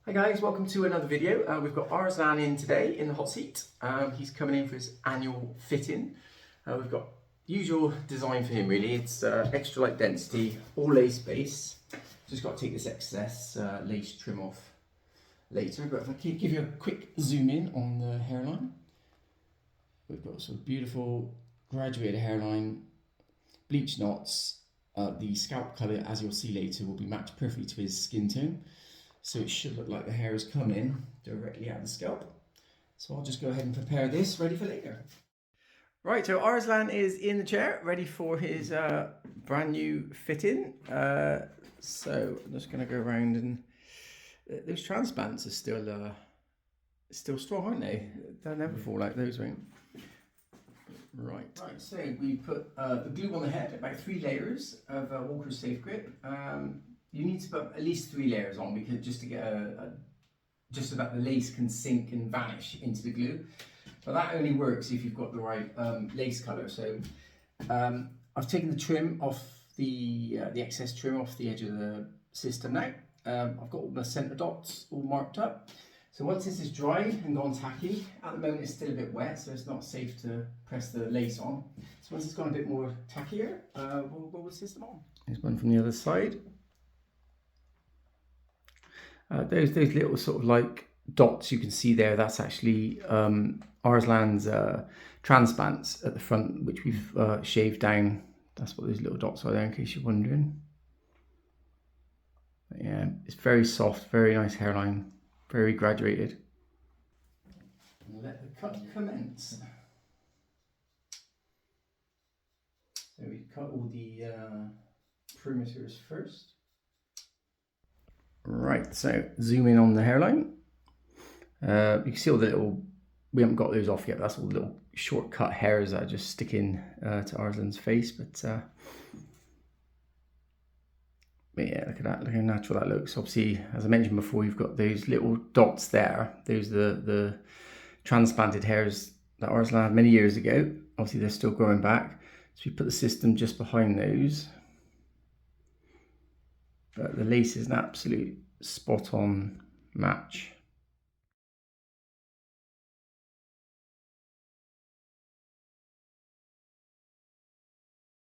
Hi guys, welcome to another video. We've got Arslan in today in the hot seat. He's coming in for his annual fitting. We've got usual design for him really. It's extra light density, all lace base. Just got to take this excess lace trim off later. But if I can give you a quick zoom in on the hairline. We've got some beautiful graduated hairline, bleach knots. The scalp colour, as you'll see later, will be matched perfectly to his skin tone. So it should look like the hair has come in directly out of the scalp. So I'll just go ahead and prepare this ready for later. Right, so Arslan is in the chair, ready for his brand new fitting. So I'm just going to go around and those transplants are still strong, aren't they? They'll never fall like those, right? Right, so we put the glue on the head, about 3 layers of Walker's Safe Grip. You need to put at least 3 layers on because just to get just so that the lace can sink and vanish into the glue. But that only works if you've got the right lace colour. So I've taken the trim off the excess trim off the edge of the system now. I've got all the centre dots all marked up. So once this is dried and gone tacky, at the moment it's still a bit wet, so it's not safe to press the lace on. So once it's gone a bit more tackier, we'll go with the system on. Here's one from the other side. Those little sort of like dots you can see there, that's actually Arslan's transplants at the front, which we've shaved down. That's what those little dots are there, in case you're wondering. But yeah, it's very soft, very nice hairline, very graduated. Let the cut commence. So we cut all the perimeters first. Right, so zoom in on the hairline. You can see all the little, we haven't got those off yet, that's all the little shortcut hairs that are just sticking to Arslan's face, but yeah, look at that, look how natural that looks. Obviously, as I mentioned before, you've got those little dots there. Those are the transplanted hairs that Arslan had many years ago. Obviously, they're still growing back. So we put the system just behind those. But the lace is an absolute spot-on match.